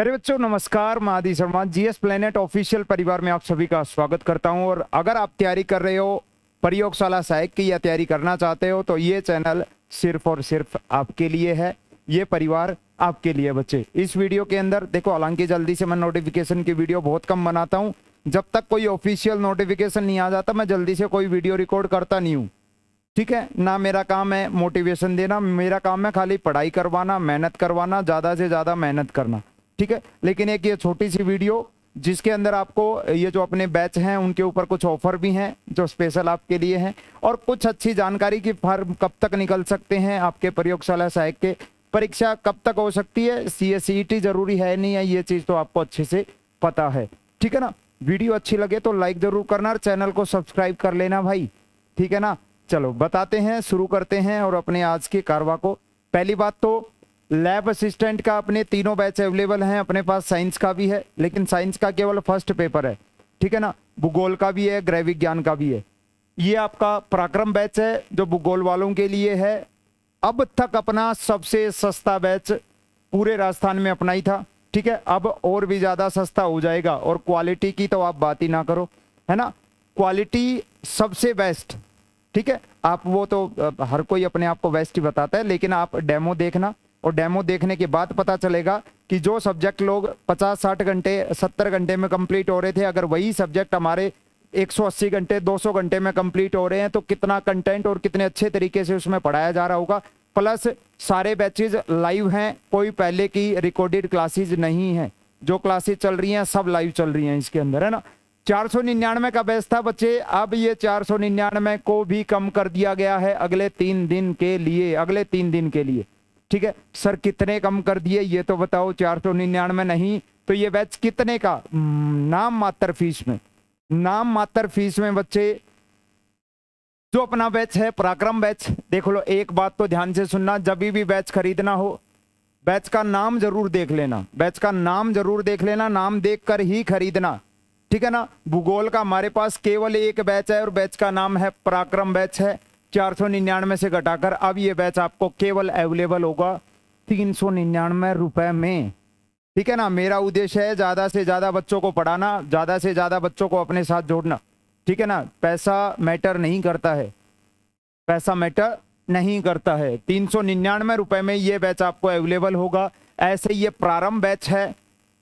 मेरे बच्चों नमस्कार, मैं आदि शर्मा जीएस प्लेनेट ऑफिशियल परिवार में आप सभी का स्वागत करता हूं। और अगर आप तैयारी कर रहे हो प्रयोगशाला सहायक की या तैयारी करना चाहते हो तो ये चैनल सिर्फ और सिर्फ आपके लिए है, ये परिवार आपके लिए। बच्चे इस वीडियो के अंदर देखो, हालांकि जल्दी से मैं नोटिफिकेशन की वीडियो बहुत कम बनाता हूँ। जब तक कोई ऑफिशियल नोटिफिकेशन नहीं आ जाता मैं जल्दी से कोई वीडियो रिकॉर्ड करता नहीं हूँ, ठीक है ना। मेरा काम है मोटिवेशन देना, मेरा काम है खाली पढ़ाई करवाना, मेहनत करवाना, ज़्यादा से ज़्यादा मेहनत करना, ठीक है। लेकिन एक ये छोटी सी वीडियो जिसके अंदर आपको ये जो अपने बैच हैं उनके ऊपर कुछ ऑफर भी हैं जो स्पेशल आपके लिए हैं, और कुछ अच्छी जानकारी की फॉर्म कब तक निकल सकते हैं, आपके प्रयोगशाला सहायक के परीक्षा कब तक हो सकती है, CSET जरूरी है नहीं है, ये चीज़ तो आपको अच्छे से पता है, ठीक है ना। वीडियो अच्छी लगे तो लाइक जरूर करना और चैनल को सब्सक्राइब कर लेना भाई, ठीक है ना। चलो बताते हैं, शुरू करते हैं और अपने आज के कारवा को। पहली बात तो लैब असिस्टेंट का अपने तीनों बैच अवेलेबल हैं अपने पास। साइंस का भी है लेकिन साइंस का केवल फर्स्ट पेपर है, ठीक है ना। भूगोल का भी है, गृह विज्ञान का भी है। ये आपका पराक्रम बैच है जो भूगोल वालों के लिए है। अब तक अपना सबसे सस्ता बैच पूरे राजस्थान में अपना ही था, ठीक है। अब और भी ज़्यादा सस्ता हो जाएगा और क्वालिटी की तो आप बात ही ना करो, है ना। क्वालिटी सबसे बेस्ट, ठीक है। आप वो तो हर कोई अपने आप को बेस्ट ही बताता है, लेकिन आप डेमो देखना और डेमो देखने के बाद पता चलेगा कि जो सब्जेक्ट लोग 50-60 घंटे 70 घंटे में कंप्लीट हो रहे थे, अगर वही सब्जेक्ट हमारे 180 घंटे 200 घंटे में कंप्लीट हो रहे हैं तो कितना कंटेंट और कितने अच्छे तरीके से उसमें पढ़ाया जा रहा होगा। प्लस सारे बैचेज लाइव हैं, कोई पहले की रिकॉर्डेड क्लासेज नहीं है। जो क्लासेज चल रही हैं सब लाइव चल रही हैं इसके अंदर, है ना। 499 का बैच था बच्चे, अब ये 499 को भी कम कर दिया गया है अगले 3 दिन के लिए, अगले 3 दिन के लिए, ठीक है। सर कितने कम कर दिए ये तो बताओ। 499 नहीं तो ये बैच कितने का? नाम मात्र फीस में, नाम मात्र फीस में बच्चे जो अपना बैच है पराक्रम बैच। देख लो, एक बात तो ध्यान से सुनना, जब भी बैच खरीदना हो बैच का नाम जरूर देख लेना, बैच का नाम जरूर देख लेना, नाम देख कर ही खरीदना, ठीक है ना। भूगोल का हमारे पास केवल एक बैच है और बैच का नाम है पराक्रम बैच है। 499 से घटाकर अब ये बैच आपको केवल अवेलेबल होगा 399 रुपए में, ठीक है ना। मेरा उद्देश्य है ज़्यादा से ज़्यादा बच्चों को पढ़ाना, ज़्यादा से ज़्यादा बच्चों को अपने साथ जोड़ना, ठीक है ना। पैसा मैटर नहीं करता है, पैसा मैटर नहीं करता है। 399 रुपए में ये बैच आपको अवेलेबल होगा। ऐसे ये प्रारंभ बैच है,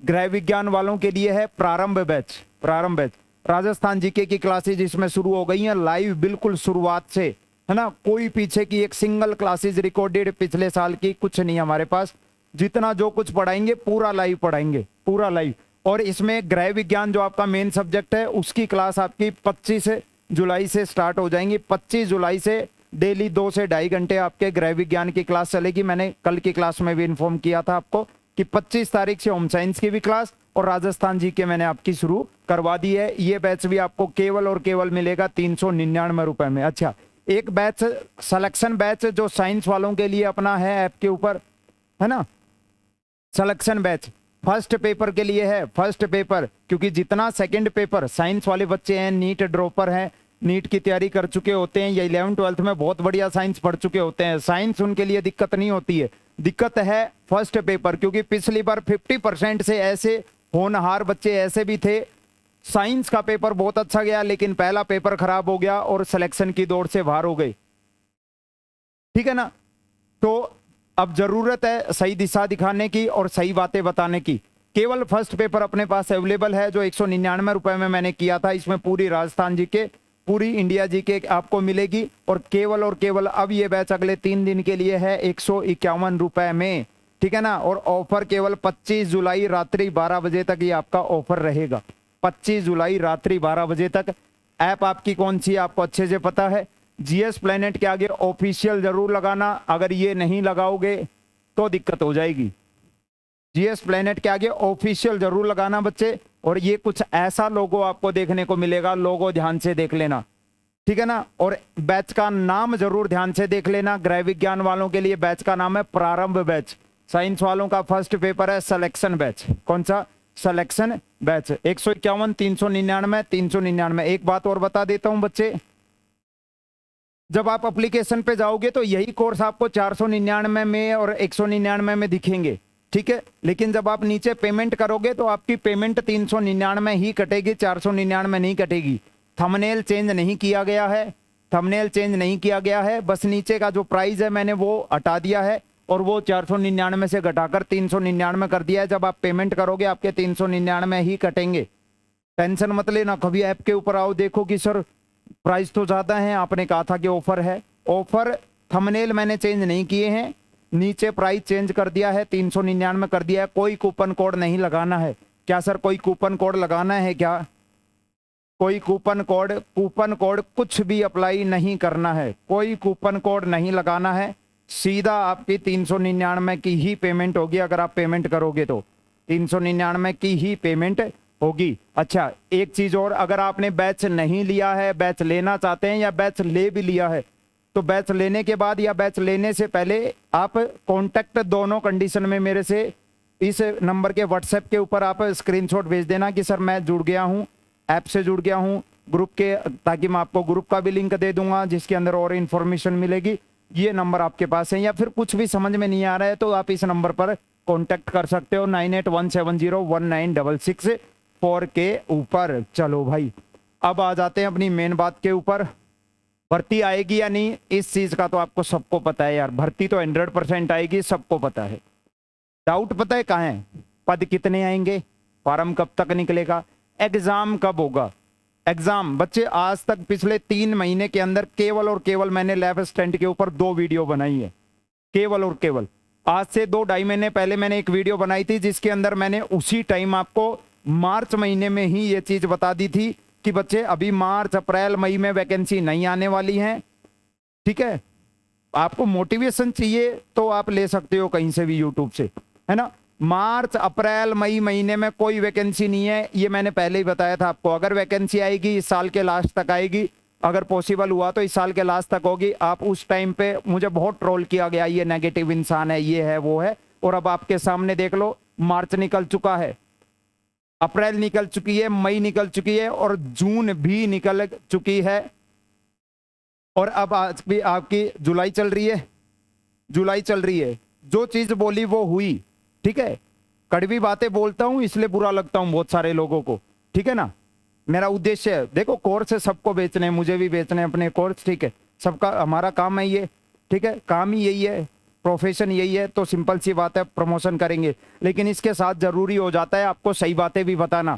गृह विज्ञान वालों के लिए है प्रारंभ बैच। प्रारंभ बैच राजस्थान जीके की क्लासेज इसमें शुरू हो गई हैं लाइव, बिल्कुल शुरुआत से, है ना। कोई पीछे की एक सिंगल क्लासेज रिकॉर्डेड पिछले साल की कुछ नहीं हमारे पास। जितना जो कुछ पढ़ाएंगे पूरा लाइव पढ़ाएंगे, पूरा लाइव। और इसमें गृह विज्ञान जो आपका मेन सब्जेक्ट है उसकी क्लास आपकी 25 जुलाई से स्टार्ट हो जाएंगी। 25 जुलाई से डेली 2 से 2.5 घंटे आपके गृह विज्ञान की क्लास चलेगी। मैंने कल की क्लास में भी इन्फॉर्म किया था आपको कि 25 तारीख से होम साइंस की भी क्लास और राजस्थान जी के मैंने आपकी शुरू करवा दी है। ये बैच भी आपको केवल और केवल मिलेगा 399 रुपए में। अच्छा, एक बैच सिलेक्शन बैच जो साइंस वालों के लिए अपना है ऐप के ऊपर, है ना। सिलेक्शन बैच फर्स्ट पेपर के लिए है, फर्स्ट पेपर, क्योंकि जितना सेकंड पेपर साइंस वाले बच्चे हैं, नीट ड्रॉपर हैं, नीट की तैयारी कर चुके होते हैं या 11th-12th में बहुत बढ़िया साइंस पढ़ चुके होते हैं, साइंस उनके लिए दिक्कत नहीं होती है। दिक्कत है फर्स्ट पेपर, क्योंकि पिछली बार 50% से ऐसे होनहार बच्चे ऐसे भी थे। साइंस का पेपर बहुत अच्छा गया लेकिन पहला पेपर खराब हो गया और सिलेक्शन की दौड़ से बाहर हो गए, ठीक है ना। तो अब जरूरत है सही दिशा दिखाने की और सही बातें बताने की। केवल फर्स्ट पेपर अपने पास अवेलेबल है जो 199 रुपए में मैंने किया था। इसमें पूरी राजस्थान जी के, पूरी इंडिया जी के आपको मिलेगी और केवल अब ये बैच अगले 3 दिन के लिए है 151 रुपए में, ठीक है ना। और ऑफर केवल 25 जुलाई रात्रि 12 बजे तक ये आपका ऑफर रहेगा। 25 जुलाई रात्रि 12 बजे तक। ऐप आपकी कौन सी है आपको अच्छे से पता है। जीएस प्लेनेट के आगे ऑफिशियल जरूर लगाना, अगर ये नहीं लगाओगे तो दिक्कत हो जाएगी। जीएस प्लेनेट के आगे ऑफिशियल जरूर लगाना बच्चे। और ये कुछ ऐसा लोगो आपको देखने को मिलेगा, लोगो ध्यान से देख लेना, ठीक है ना। और बैच का नाम जरूर ध्यान से देख लेना। गृह विज्ञान वालों के लिए बैच का नाम है प्रारंभ बैच। साइंस वालों का फर्स्ट पेपर है सिलेक्शन बैच। कौन सा? Selection batch. 151, 399, 399। एक बात और बता देता हूं बच्चे, जब आप एप्लीकेशन पे जाओगे तो यही कोर्स आपको 499 में और 199 में दिखेंगे। ठीक है। लेकिन जब आप नीचे पेमेंट करोगे तो आपकी पेमेंट 399 ही कटेगी, 499 नहीं कटेगी। थंबनेल चेंज नहीं किया गया है, थंबनेल चेंज नहीं किया गया है, बस नीचे का जो प्राइस है मैंने वो हटा दिया है और वो 499 से घटाकर 399 कर दिया है। जब आप पेमेंट करोगे आपके 399 ही कटेंगे, टेंशन मत लेना। कभी ऐप के ऊपर आओ देखो कि सर प्राइस तो ज़्यादा है, आपने कहा था कि ऑफर है। ऑफर थंबनेल मैंने चेंज नहीं किए हैं, नीचे प्राइस चेंज कर दिया है, 399 कर दिया है। कोई कूपन कोड नहीं लगाना है। क्या सर कोई कूपन कोड लगाना है क्या? कोई कूपन कोड कुछ भी अप्लाई नहीं करना है, कोई कूपन कोड नहीं लगाना है। सीधा आपकी 399 की ही पेमेंट होगी। अगर आप पेमेंट करोगे तो 399 की ही पेमेंट होगी। अच्छा एक चीज और, अगर आपने बैच नहीं लिया है, बैच लेना चाहते हैं या बैच ले भी लिया है, तो बैच लेने के बाद या बैच लेने से पहले आप कांटेक्ट दोनों कंडीशन में मेरे से इस नंबर के व्हाट्सएप के ऊपर आप स्क्रीनशॉट भेज देना कि सर मैं जुड़ गया हूँ, ऐप से जुड़ गया हूँ ग्रुप के, ताकि मैं आपको ग्रुप का भी लिंक दे दूंगा जिसके अंदर और इन्फॉर्मेशन मिलेगी। ये नंबर आपके पास है, या फिर कुछ भी समझ में नहीं आ रहा है तो आप इस नंबर पर कॉन्टेक्ट कर सकते हो 9817019664 के ऊपर। चलो भाई अब आ जाते हैं अपनी मेन बात के ऊपर। भर्ती आएगी या नहीं इस चीज का तो आपको सबको पता है यार, भर्ती तो 100% आएगी, सबको पता है। डाउट पता है कहाँ है? पद कितने आएंगे, फॉर्म कब तक निकलेगा, एग्जाम कब होगा। एग्जाम बच्चे आज तक पिछले 3 महीने के अंदर केवल और केवल मैंने लैब असिस्टेंट के ऊपर 2 वीडियो बनाई है, केवल और केवल। आज से 2-2.5 महीने पहले मैंने एक वीडियो बनाई थी जिसके अंदर मैंने उसी टाइम आपको मार्च महीने में ही ये चीज बता दी थी कि बच्चे अभी मार्च अप्रैल मई में वैकेंसी नहीं आने वाली है। ठीक है, आपको मोटिवेशन चाहिए तो आप ले सकते हो कहीं से भी, यूट्यूब से, है ना। मार्च अप्रैल मई महीने में कोई वैकेंसी नहीं है, ये मैंने पहले ही बताया था आपको। अगर वैकेंसी आएगी इस साल के लास्ट तक आएगी, अगर पॉसिबल हुआ तो इस साल के लास्ट तक होगी। आप उस टाइम पे मुझे बहुत ट्रोल किया गया, ये नेगेटिव इंसान है, ये है वो है, और अब आपके सामने देख लो मार्च निकल चुका है, अप्रैल निकल चुकी है, मई निकल चुकी है और जून भी निकल चुकी है, और अब आज भी आपकी जुलाई चल रही है, जुलाई चल रही है। जो चीज बोली वो हुई, ठीक है। कड़वी बातें बोलता हूं इसलिए बुरा लगता हूं बहुत सारे लोगों को, ठीक है ना। मेरा उद्देश्य है, देखो कोर्स है सबको बेचने हैं, मुझे भी बेचने हैं अपने कोर्स, ठीक है। सबका हमारा काम है ये, ठीक है, काम ही यही है, प्रोफेशन यही है, तो सिंपल सी बात है प्रमोशन करेंगे। लेकिन इसके साथ जरूरी हो जाता है आपको सही बातें भी बताना,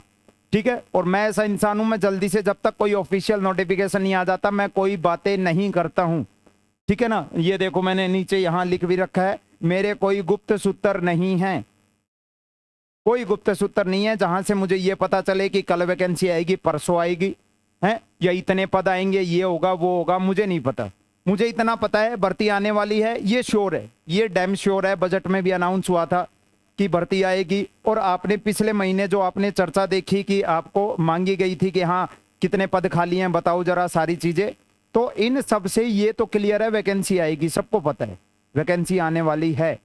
ठीक है। और मैं ऐसा इंसान हूं, मैं जल्दी से जब तक कोई ऑफिशियल नोटिफिकेशन नहीं आ जाता मैं कोई बातें नहीं करता हूं, ठीक है ना। ये देखो मैंने नीचे यहां लिख भी रखा है, मेरे कोई गुप्त सूत्र नहीं है, कोई गुप्त सूत्र नहीं है जहां से मुझे ये पता चले कि कल वैकेंसी आएगी, परसों आएगी है, या इतने पद आएंगे, ये होगा वो होगा, मुझे नहीं पता। मुझे इतना पता है भर्ती आने वाली है, ये श्योर है, ये डैम श्योर है। बजट में भी अनाउंस हुआ था कि भर्ती आएगी। और आपने पिछले महीने जो आपने चर्चा देखी कि आपको मांगी गई थी कि हाँ कितने पद खाली हैं बताओ जरा सारी चीजें, तो इन सब से ये तो क्लियर है वैकेंसी आएगी, सबको पता है वैकेंसी आने वाली है,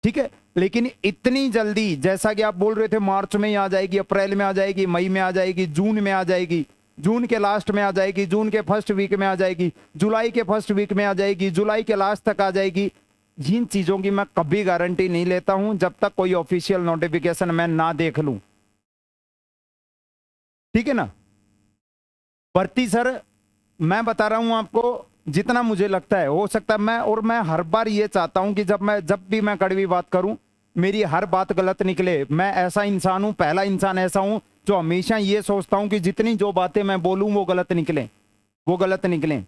ठीक है। लेकिन इतनी जल्दी, जैसा कि आप बोल रहे थे मार्च में ही आ जाएगी, अप्रैल में आ जाएगी, मई में आ जाएगी, जून में आ जाएगी, जून के लास्ट में आ जाएगी, जून के फर्स्ट वीक में आ जाएगी, जुलाई के फर्स्ट वीक में आ जाएगी, जुलाई के लास्ट तक आ जाएगी, जिन चीजों की मैं कभी गारंटी नहीं लेता हूं जब तक कोई ऑफिशियल नोटिफिकेशन मैं ना देख लूं, ठीक है ना। भर्ती सर मैं बता रहा हूं आपको जितना मुझे लगता है, हो सकता है मैं हर बार ये चाहता हूं कि जब भी मैं कड़वी बात करूं मेरी हर बात गलत निकले। मैं ऐसा इंसान हूं, पहला इंसान ऐसा हूं जो हमेशा ये सोचता हूं कि जितनी जो बातें मैं बोलूं वो गलत निकले, वो गलत निकले,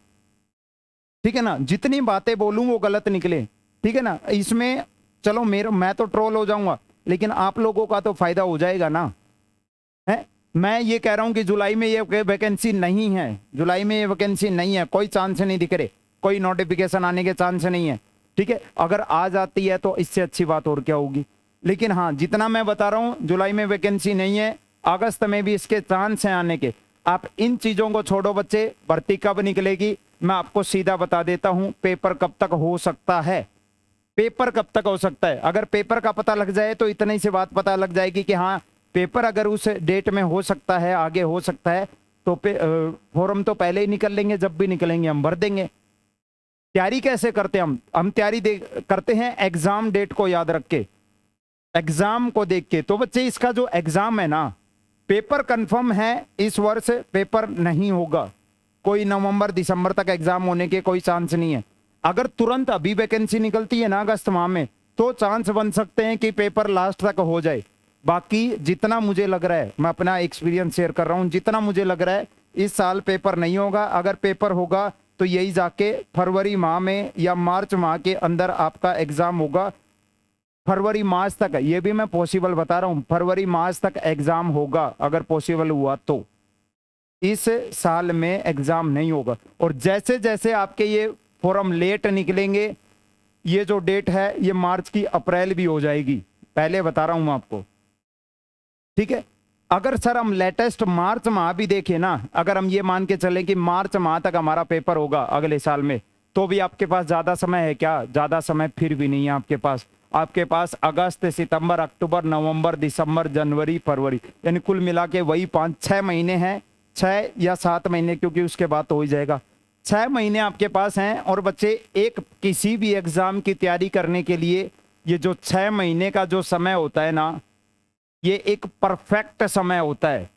ठीक है ना। जितनी बातें बोलूं वो गलत निकले, ठीक है ना। इसमें चलो मैं तो ट्रोल हो जाऊंगा लेकिन आप लोगों का तो फायदा हो जाएगा ना, है। मैं ये कह रहा हूं कि जुलाई में ये वैकेंसी नहीं है, जुलाई में ये वैकेंसी नहीं है, कोई चांस नहीं दिख रहे, कोई नोटिफिकेशन आने के चांस नहीं है, ठीक है। अगर आ जाती है तो इससे अच्छी बात और क्या होगी। लेकिन हाँ जितना मैं बता रहा हूं जुलाई में वैकेंसी नहीं है, अगस्त में भी इसके चांस हैं आने के। आप इन चीजों को छोड़ो बच्चे, भर्ती कब निकलेगी मैं आपको सीधा बता देता हूं। पेपर कब तक हो सकता है, पेपर कब तक हो सकता है, अगर पेपर का पता लग जाए तो इतनी सी बात पता लग जाएगी कि हाँ पेपर अगर उस डेट में हो सकता है, आगे हो सकता है, तो फॉर्म तो पहले ही निकल लेंगे, जब भी निकलेंगे हम भर देंगे। तैयारी कैसे करते हैं हम तैयारी करते हैं एग्जाम डेट को याद रख के। एग्जाम को देख के। तो बच्चे इसका जो एग्जाम है ना, पेपर कंफर्म है, इस वर्ष पेपर नहीं होगा, कोई नवंबर दिसंबर तक एग्जाम होने के कोई चांस नहीं है। अगर तुरंत अभी वैकेंसी निकलती है ना अगस्त माह में, तो चांस बन सकते हैं कि पेपर लास्ट तक हो जाए। बाकी जितना मुझे लग रहा है, मैं अपना एक्सपीरियंस शेयर कर रहा हूं, जितना मुझे लग रहा है इस साल पेपर नहीं होगा। अगर पेपर होगा तो यही जाके फरवरी माह में या मार्च माह के अंदर आपका एग्जाम होगा। फरवरी मार्च तक, ये भी मैं पॉसिबल बता रहा हूं, फरवरी मार्च तक एग्जाम होगा अगर पॉसिबल हुआ तो। इस साल में एग्जाम नहीं होगा। और जैसे जैसे आपके ये फॉर्म लेट निकलेंगे, ये जो डेट है ये मार्च की अप्रैल भी हो जाएगी, पहले बता रहा हूं आपको, ठीक है। अगर सर हम लेटेस्ट मार्च माह भी देखें ना, अगर हम ये मान के चलें कि मार्च माह तक हमारा पेपर होगा अगले साल में, तो भी आपके पास ज्यादा समय है क्या? ज्यादा समय फिर भी नहीं है आपके पास। आपके पास अगस्त, सितंबर, अक्टूबर, नवंबर, दिसंबर, जनवरी, फरवरी, यानी कुल मिला के वही 5-6 महीने हैं, 6 या 7 महीने, क्योंकि उसके बाद तो हो ही जाएगा। 6 महीने आपके पास हैं। और बच्चे एक किसी भी एग्जाम की तैयारी करने के लिए ये जो 6 महीने का जो समय होता है ना, ये एक परफेक्ट समय होता है।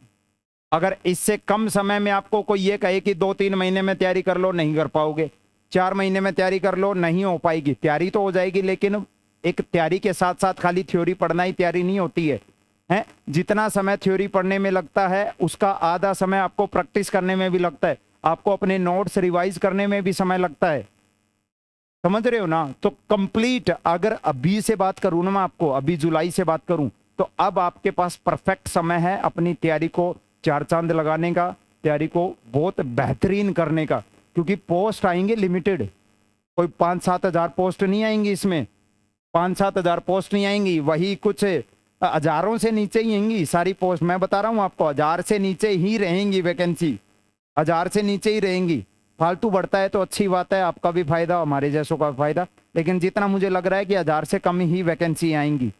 अगर इससे कम समय में आपको कोई ये कहे कि 2-3 महीने में तैयारी कर लो, नहीं कर पाओगे। 4 महीने में तैयारी कर लो, नहीं हो पाएगी। तैयारी तो हो जाएगी, लेकिन एक तैयारी के साथ साथ खाली थ्योरी पढ़ना ही तैयारी नहीं होती है, हैं? जितना समय थ्योरी पढ़ने में लगता है, उसका आधा समय आपको प्रैक्टिस करने में भी लगता है, आपको अपने नोट्स रिवाइज करने में भी समय लगता है। समझ रहे हो ना? तो कंप्लीट, अगर अभी से बात करूं ना मैं आपको, अभी जुलाई से बात करूं, तो अब आपके पास परफेक्ट समय है अपनी तैयारी को 4 चांद लगाने का, तैयारी को बहुत बेहतरीन करने का। क्योंकि पोस्ट आएंगे लिमिटेड, कोई 5-7 हजार पोस्ट नहीं आएंगी इसमें, 5-7 हजार पोस्ट नहीं आएंगी, वही कुछ हजारों से नीचे ही आएंगी सारी पोस्ट। मैं बता रहा हूं आपको, 1000 से नीचे ही रहेंगी वैकेंसी, 1000 से नीचे ही रहेंगी। फालतू बढ़ता है तो अच्छी बात है, आपका भी फायदा, हमारे जैसों का फायदा, लेकिन जितना मुझे लग रहा है कि 1000 से कम ही वैकेंसी आएंगी,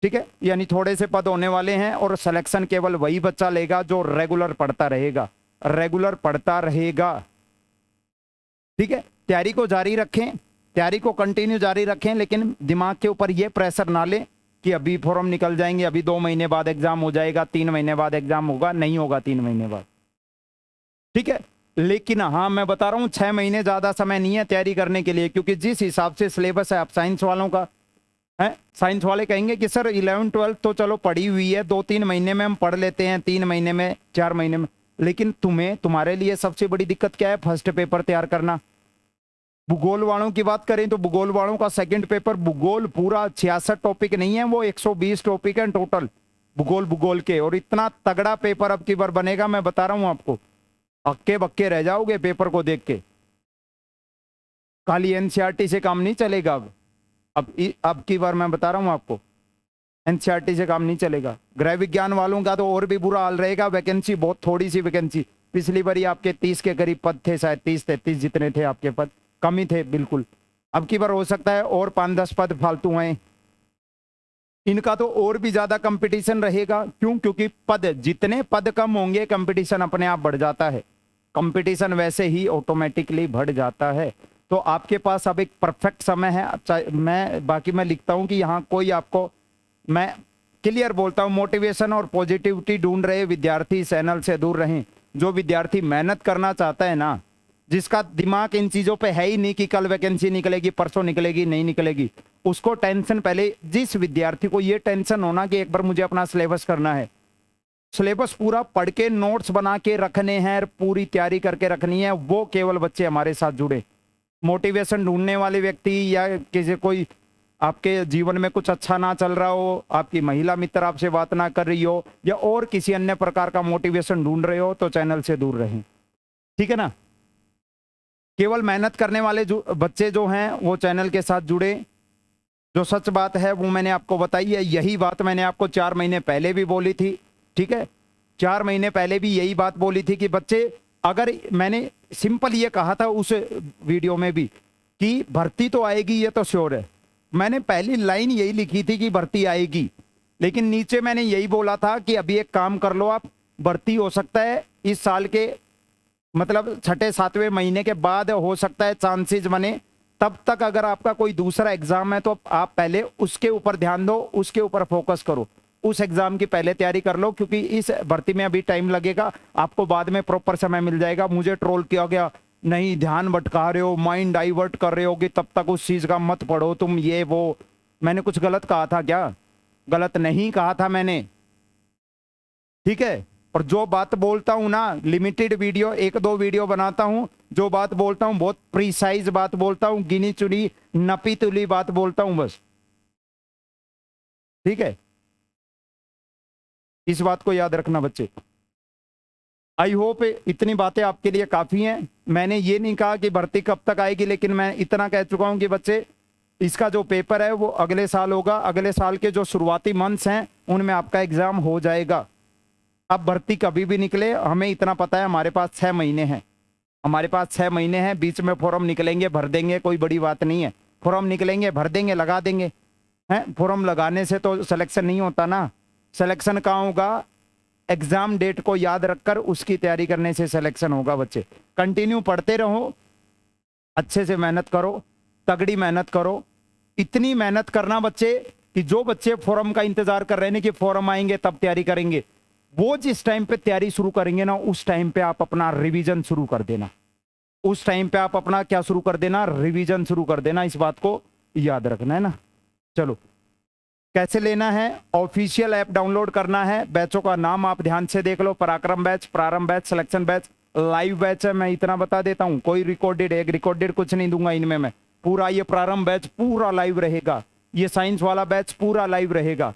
ठीक है। यानी थोड़े से पद होने वाले हैं, और सिलेक्शन केवल वही बच्चा लेगा जो रेगुलर पढ़ता रहेगा, रेगुलर पढ़ता रहेगा, ठीक है। तैयारी को जारी रखें, तैयारी को कंटिन्यू जारी रखें, लेकिन दिमाग के ऊपर ये प्रेशर ना लें कि अभी फॉर्म निकल जाएंगे, अभी 2 महीने बाद एग्जाम हो जाएगा, 3 महीने बाद एग्जाम होगा, नहीं होगा 3 महीने बाद, ठीक है। लेकिन हाँ, मैं बता रहा हूँ 6 महीने ज्यादा समय नहीं है तैयारी करने के लिए, क्योंकि जिस हिसाब से सिलेबस है, आप साइंस वालों का है, साइंस वाले कहेंगे कि सर 11-12 तो चलो पढ़ी हुई है, 2-3 महीने में हम पढ़ लेते हैं, 3 महीने में, 4 महीने में। लेकिन तुम्हारे लिए सबसे बड़ी दिक्कत क्या है? फर्स्ट पेपर तैयार करना। भूगोल वालों की बात करें तो भूगोल वालों का सेकंड पेपर, भूगोल पूरा 66 टॉपिक नहीं है, वो 120 टॉपिक है टोटल भूगोल के। और इतना तगड़ा पेपर अब की बार बनेगा, मैं बता रहा हूं आपको, हक्के बक्के रह जाओगे पेपर को देख के। खाली एनसीईआरटी से काम नहीं चलेगा अब की बार मैं बता रहा हूं आपको, एनसीईआरटी से काम नहीं चलेगा। गृह विज्ञान वालों का तो और भी बुरा हाल रहेगा, वैकेंसी बहुत थोड़ी सी वैकेंसी। पिछली बार आपके 30 के करीब पद थे, शायद 30-33 जितने थे आपके पद, कम ही थे बिल्कुल। अब की बार हो सकता है और 5-10 पद फालतू हैं, इनका तो और भी ज्यादा कंपटीशन रहेगा। क्यों? क्योंकि पद, जितने पद कम होंगे कंपटीशन अपने आप बढ़ जाता है, कंपटीशन वैसे ही ऑटोमेटिकली बढ़ जाता है। तो आपके पास अब एक परफेक्ट समय है। मैं लिखता हूं कि यहाँ कोई आपको, मैं क्लियर बोलता हूं, मोटिवेशन और पॉजिटिविटी ढूंढ रहे विद्यार्थी इस चैनल से दूर रहें। जो विद्यार्थी मेहनत करना चाहता है ना, जिसका दिमाग इन चीजों पे है ही नहीं कि कल वैकेंसी निकलेगी, परसों निकलेगी, नहीं निकलेगी, उसको टेंशन, पहले जिस विद्यार्थी को ये टेंशन होना कि एक बार मुझे अपना सिलेबस करना है, सिलेबस पूरा पढ़ के नोट्स बना के रखने हैं, पूरी तैयारी करके रखनी है, वो केवल बच्चे हमारे साथ जुड़े। मोटिवेशन ढूंढने वाले व्यक्ति, या किसी कोई आपके जीवन में कुछ अच्छा ना चल रहा हो, आपकी महिला मित्र आपसे बात ना कर रही हो, या और किसी अन्य प्रकार का मोटिवेशन ढूंढ रहे हो, तो चैनल से दूर रहें, ठीक है ना। केवल मेहनत करने वाले जो बच्चे जो हैं वो चैनल के साथ जुड़े। जो सच बात है वो मैंने आपको बताई है, यही बात मैंने आपको 4 महीने पहले भी बोली थी, ठीक है। 4 महीने पहले भी यही बात बोली थी कि बच्चे, अगर मैंने सिंपल ये कहा था उस वीडियो में भी कि भर्ती तो आएगी, ये तो श्योर है। मैंने पहली लाइन यही लिखी थी कि भर्ती आएगी, लेकिन नीचे मैंने यही बोला था कि अभी एक काम कर लो आप, भर्ती हो सकता है इस साल के मतलब 6-7वें महीने के बाद हो सकता है चांसेस बने, तब तक अगर आपका कोई दूसरा एग्जाम है तो आप पहले उसके ऊपर ध्यान दो, उसके ऊपर फोकस करो, उस एग्जाम की पहले तैयारी कर लो, क्योंकि इस भर्ती में अभी टाइम लगेगा, आपको बाद में प्रॉपर समय मिल जाएगा। मुझे ट्रोल किया गया, नहीं ध्यान भटका रहे हो, माइंड डाइवर्ट कर रहे हो कि तब तक उस चीज का मत पढ़ो तुम, ये वो। मैंने कुछ गलत कहा था क्या? गलत नहीं कहा था मैंने, ठीक है। और जो बात बोलता हूं ना, लिमिटेड वीडियो, 1-2 वीडियो बनाता हूं, जो बात बोलता हूं बहुत प्रिसाइज बात बोलता हूं, गिनी चुनी नपी तुली बात बोलता हूं बस, ठीक है। इस बात को याद रखना बच्चे। आई होप इतनी बातें आपके लिए काफी हैं। मैंने ये नहीं कहा कि भर्ती कब तक आएगी, लेकिन मैं इतना कह चुका हूं कि बच्चे इसका जो पेपर है वो अगले साल होगा। अगले साल के जो शुरुआती मंथ्स हैं उनमें आपका एग्जाम हो जाएगा। अब भर्ती कभी भी निकले, हमें इतना पता है, हमारे पास 6 महीने हैं, हमारे पास 6 महीने हैं। बीच में फॉर्म निकलेंगे, भर देंगे, कोई बड़ी बात नहीं है। फॉर्म निकलेंगे, भर देंगे, लगा देंगे, हैं। फॉर्म लगाने से तो सिलेक्शन नहीं होता ना। सिलेक्शन कहाँ होगा? एग्जाम डेट को याद रखकर उसकी तैयारी करने से सिलेक्शन होगा बच्चे। कंटिन्यू पढ़ते रहो, अच्छे से मेहनत करो, तगड़ी मेहनत करो। इतनी मेहनत करना बच्चे कि जो बच्चे फॉर्म का इंतजार कर रहे हैं कि फॉर्म आएंगे तब तैयारी करेंगे, वो जिस टाइम पे तैयारी शुरू करेंगे ना, उस टाइम पे आप अपना रिवीजन शुरू कर देना। उस टाइम पे आप अपना क्या शुरू कर देना? रिवीजन शुरू कर देना। इस बात को याद रखना है ना। चलो, कैसे लेना है? ऑफिशियल ऐप डाउनलोड करना है। बैचों का नाम आप ध्यान से देख लो, पराक्रम बैच, प्रारंभ batch, selection batch, live batch है। मैं इतना बता देता हूं, कोई रिकॉर्डेड, एक रिकॉर्डेड कुछ नहीं दूंगा इनमें मैं। पूरा ये प्रारंभ बैच पूरा लाइव रहेगा, ये साइंस वाला बैच पूरा लाइव रहेगा।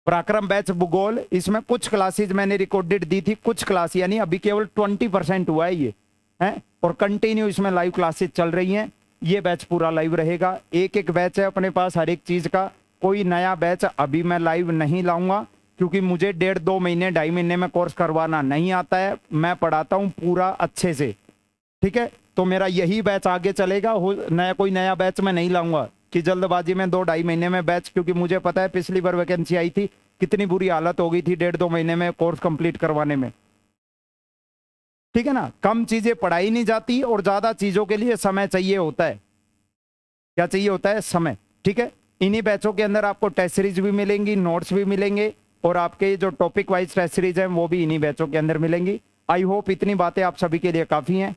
पराक्रम बैच भूगोल, इसमें कुछ क्लासेज मैंने रिकॉर्डेड दी थी, कुछ क्लास, यानी अभी केवल 20% हुआ है ये, है। और कंटिन्यू इसमें लाइव क्लासेज चल रही हैं। ये बैच पूरा लाइव रहेगा। एक एक बैच है अपने पास हर एक चीज का। कोई नया बैच अभी मैं लाइव नहीं लाऊंगा, क्योंकि मुझे 1.5-2 महीने 2.5 महीने में कोर्स करवाना नहीं आता है। मैं पढ़ाता हूँ पूरा अच्छे से, ठीक है। तो मेरा यही बैच आगे चलेगा, नया कोई नया बैच मैं नहीं लाऊंगा कि जल्दबाजी में 2-2.5 महीने में बैच, क्योंकि मुझे पता है पिछली बार वैकेंसी आई थी, कितनी बुरी हालत हो गई थी 1.5-2 महीने में कोर्स कंप्लीट करवाने में, ठीक है ना। कम चीजें पढ़ाई नहीं जाती और ज्यादा चीजों के लिए समय चाहिए होता है। क्या चाहिए होता है? समय, ठीक है। इन्हीं बैचों के अंदर आपको टेस्ट सीरीज भी मिलेंगी, नोट्स भी मिलेंगे, और आपके जो टॉपिक वाइज टेस्ट सीरीज हैं वो भी इन्हीं बैचों के अंदर मिलेंगी। आई होप इतनी बातें आप सभी के लिए काफी हैं,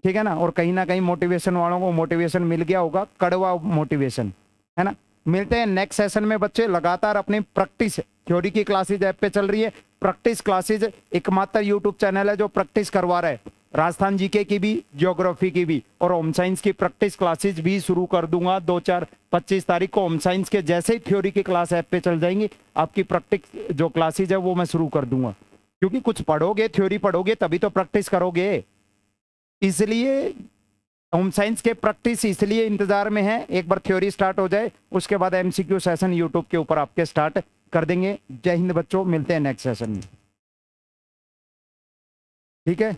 ठीक है ना। और कहीं ना कहीं मोटिवेशन वालों को मोटिवेशन मिल गया होगा, कड़वा मोटिवेशन, है ना। मिलते हैं नेक्स्ट सेशन में बच्चे। लगातार अपनी प्रैक्टिस, थ्योरी की क्लासेज ऐप पे चल रही है, प्रैक्टिस क्लासेज एकमात्र यूट्यूब चैनल है जो प्रैक्टिस करवा रहा है। राजस्थान जीके की भी, ज्योग्राफी की भी, और होम साइंस की प्रैक्टिस क्लासेज भी शुरू कर दूंगा 2-4-25 तारीख को। होम साइंस के जैसे ही थ्योरी की क्लास ऐप पे चल जाएंगी, आपकी प्रैक्टिस जो क्लासेज है वो मैं शुरू कर दूंगा, क्योंकि कुछ पढ़ोगे, थ्योरी पढ़ोगे तभी तो प्रैक्टिस करोगे। इसलिए होम साइंस के प्रैक्टिस इसलिए इंतजार में है, एक बार थ्योरी स्टार्ट हो जाए उसके बाद एमसीक्यू सेशन यूट्यूब के ऊपर आपके स्टार्ट कर देंगे। जय हिंद बच्चों, मिलते हैं नेक्स्ट सेशन में, ठीक है।